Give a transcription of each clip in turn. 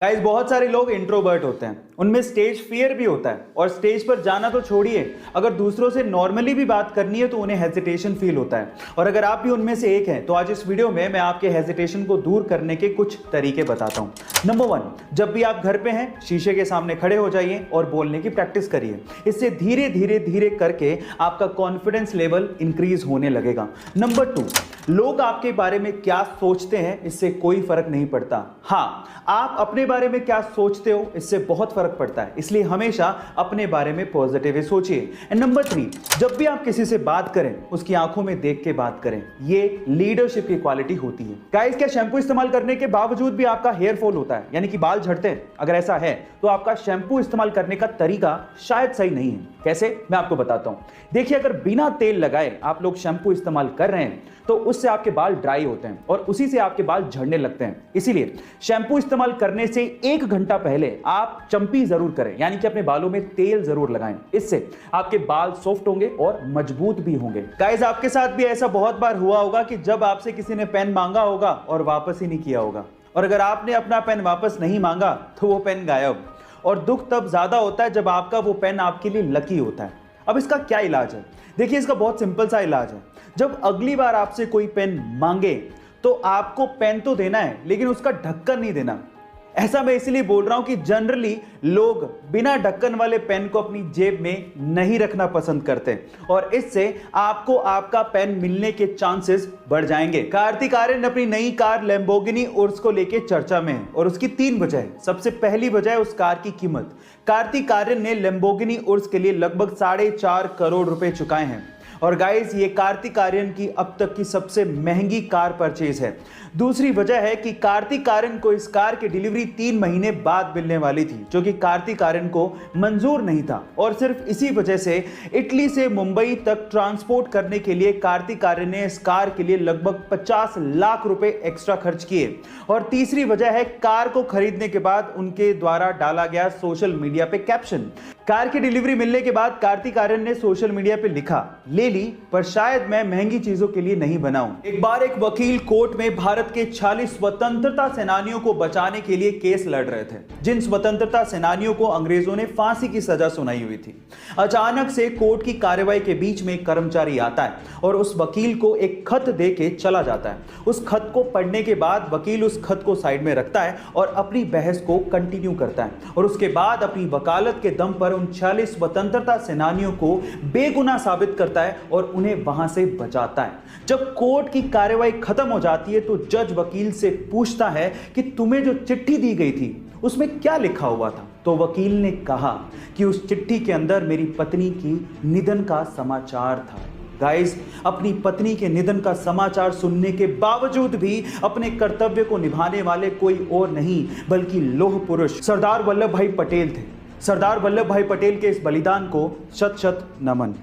Guys बहुत सारे लोग इंट्रोवर्ट होते हैं, उनमें स्टेज फियर भी होता है और स्टेज पर जाना तो छोड़िए, अगर दूसरों से नॉर्मली भी बात करनी है तो उन्हें हेजिटेशन फील होता है। और अगर आप भी उनमें से एक हैं तो आज इस वीडियो में मैं आपके हेजिटेशन को दूर करने के कुछ तरीके बताता हूं। नंबर 1, जब भी आप घर पे हैं शीशे के सामने खड़े हो जाइए और बोलने की प्रैक्टिस करिए। इससे धीरे धीरे धीरे करके आपका कॉन्फिडेंस लेवल इंक्रीज होने लगेगा। नंबर 2, लोग आपके बारे में क्या सोचते हैं इससे कोई फर्क नहीं पड़ता। हाँ, आप अपने बारे में क्या सोचते हो इससे बहुत फर्क पड़ता है, इसलिए हमेशा अपने बारे में पॉजिटिव सोचिए। एंड नंबर 3, जब भी आप किसी से बात करें उसकी आंखों में देख के बात करें, ये लीडरशिप की क्वालिटी होती है। गाइस, क्या शैम्पू इस्तेमाल करने के बावजूद भी आपका हेयर फॉल होता है, यानी कि बाल झड़ते हैं? अगर ऐसा है तो आपका शैम्पू इस्तेमाल करने का तरीका शायद सही नहीं है। कैसे, मैं आपको बताता हूं। देखिए, अगर बिना तेल लगाए आप लोग शैम्पू इस्तेमाल कर रहे हैं तो उससे आपके बाल ड्राई होते हैं और उसी से आपके बाल झड़ने लगते हैं। इसीलिए शैम्पू इस्तेमाल करने से 1 घंटा पहले आप चंपी जरूर करें, यानी कि अपने बालों में तेल जरूर लगाएं। इससे आपके बाल सॉफ्ट होंगे और मजबूत भी होंगे। गाइस, आपके साथ भी ऐसा बहुत बार हुआ होगा कि जब आपसे किसी ने पेन मांगा होगा और वापस ही नहीं किया होगा, और अगर आपने अपना पेन वापस नहीं मांगा तो वो पेन गायब। और दुख तब ज्यादा होता है जब आपका वो पेन आपके लिए लकी होता है। अब इसका क्या इलाज है? देखिए, इसका बहुत सिंपल सा इलाज है। जब अगली बार आपसे कोई पेन मांगे तो आपको पेन तो देना है, लेकिन उसका ढक्कन नहीं देना। ऐसा मैं इसलिए बोल रहा हूं कि जनरली लोग बिना ढक्कन वाले पेन को अपनी जेब में नहीं रखना पसंद करते और इससे आपको आपका पेन मिलने के चांसेस बढ़ जाएंगे। कार्तिक आर्यन अपनी नई कार लैम्बोर्गिनी उर्स को लेकर चर्चा में है और उसकी 3 वजह है। सबसे पहली वजह है उस कार की कीमत। कार्तिक आर्यन ने लैम्बोर्गिनी उर्स के लिए लगभग 4.5 करोड़ रुपए चुकाए हैं और गाइस, ये कार्तिक आर्यन की अब तक की सबसे महंगी कार परचेज है। दूसरी वजह है कि कार्तिक आर्यन को इस कार की डिलीवरी 3 महीने बाद मिलने वाली थी, जो कि कार्तिक आर्यन को मंजूर नहीं था। और सिर्फ इसी वजह से इटली से मुंबई तक ट्रांसपोर्ट करने के लिए कार्तिक आर्यन ने इस कार के लिए लगभग 50 लाख रुपए एक्स्ट्रा खर्च किए। और तीसरी वजह है कार को खरीदने के बाद उनके द्वारा डाला गया सोशल मीडिया पे कैप्शन। कार की डिलीवरी मिलने के बाद कार्तिक आर्यन ने सोशल मीडिया पे लिखा, ले ली पर शायद मैं महंगी चीजों के लिए नहीं बनाऊं। एक बार एक वकील कोर्ट में भारत के 40 स्वतंत्रता सेनानियों को बचाने के लिए केस लड़ रहे थे, जिन स्वतंत्रता सेनानियों को अंग्रेजों ने फांसी की सजा सुनाई हुई थी। अचानक से कोर्ट की कार्रवाई के बीच में एक कर्मचारी आता है और उस वकील को एक खत दे के चला जाता है। उस खत को पढ़ने के बाद वकील उस खत को साइड में रखता है और अपनी बहस को कंटिन्यू करता है और उसके बाद अपनी वकालत के दम पर उन 40 स्वतंत्रता सेनानियों को बेगुनाह साबित करता है और उन्हें वहां से बचाता है। जब कोर्ट की कार्रवाई खत्म हो जाती है तो जज वकील से पूछता है कि तुम्हें जो चिट्ठी दी गई थी उसमें क्या लिखा हुआ था? तो वकील ने कहा कि उस चिट्ठी के अंदर मेरी पत्नी की निधन का समाचार था। गाइस, अपनी पत्नी के निधन का समाचार सुनने के बावजूद भी अपने कर्तव्य को निभाने वाले कोई और नहीं बल्कि लौह पुरुष सरदार वल्लभ भाई पटेल थे। सरदार वल्लभ भाई पटेल के इस बलिदान को शत शत नमन।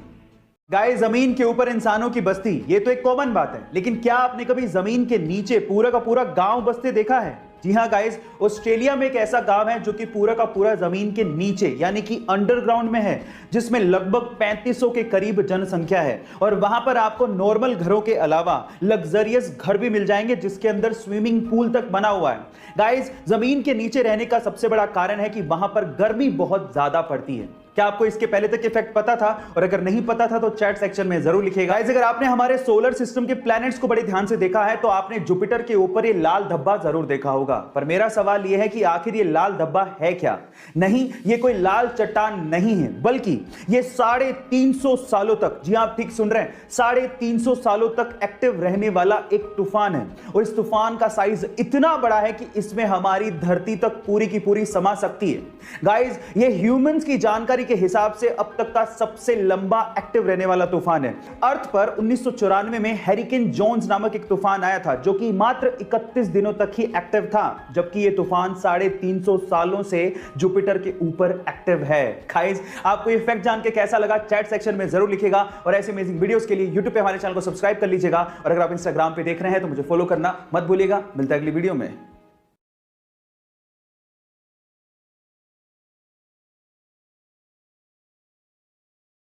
गाइस, जमीन के ऊपर इंसानों की बस्ती ये तो एक कॉमन बात है, लेकिन क्या आपने कभी जमीन के नीचे पूरा का पूरा गांव बसते देखा है? जी हाँ गाइस, ऑस्ट्रेलिया में एक ऐसा गांव है जो कि पूरा का पूरा जमीन के नीचे यानी कि अंडरग्राउंड में है, जिसमें लगभग 3500 के करीब जनसंख्या है। और वहां पर आपको नॉर्मल घरों के अलावा लग्जरियस घर भी मिल जाएंगे जिसके अंदर स्विमिंग पूल तक बना हुआ है। गाइस, जमीन के नीचे रहने का सबसे बड़ा कारण है कि वहां पर गर्मी बहुत ज्यादा पड़ती है। क्या आपको इसके पहले तक इफेक्ट पता था? और अगर नहीं पता था तो चैट सेक्शन में जरूर लिखिएगा। गाइस, अगर आपने हमारे सोलर सिस्टम के प्लैनेट्स को बड़े ध्यान से देखा है तो आपने जुपिटर के ऊपर ये लाल धब्बा जरूर देखा होगा। पर मेरा सवाल यह है कि आखिर ये लाल धब्बा है क्या? नहीं, ये कोई लाल चट्टान नहीं है, बल्कि ये 350 सालों तक, जी आप ठीक सुन रहे हैं, 350 सालों तक एक्टिव रहने वाला एक तूफान है। और इस तूफान का साइज इतना बड़ा है कि इसमें हमारी धरती तक पूरी की पूरी समा सकती है। गाइस, ये ह्यूमंस की जानकारी के हिसाब से अब तक का सबसे लंबा एक्टिव रहने वाला तूफान है। अर्थ पर 1994 में हैरिकेन जोन्स नामक एक तूफान आया था जो कि मात्र 31 दिनों तक ही एक्टिव था, जबकि यह तूफान 350 सालों से जुपिटर के ऊपर एक्टिव है। गाइस, आपको ये फैक्ट जान के कैसा लगा चैट सेक्शन में जरूर लिखिएगा और ऐसे अमेजिंग वीडियोस के लिए यूट्यूब पे हमारे चैनल को सब्सक्राइब कर लीजिएगा और अगर आप इंस्टाग्राम पे देख रहे हैं तो मुझे फॉलो करना मत भूलिएगा। मिलता है अगली वीडियो में।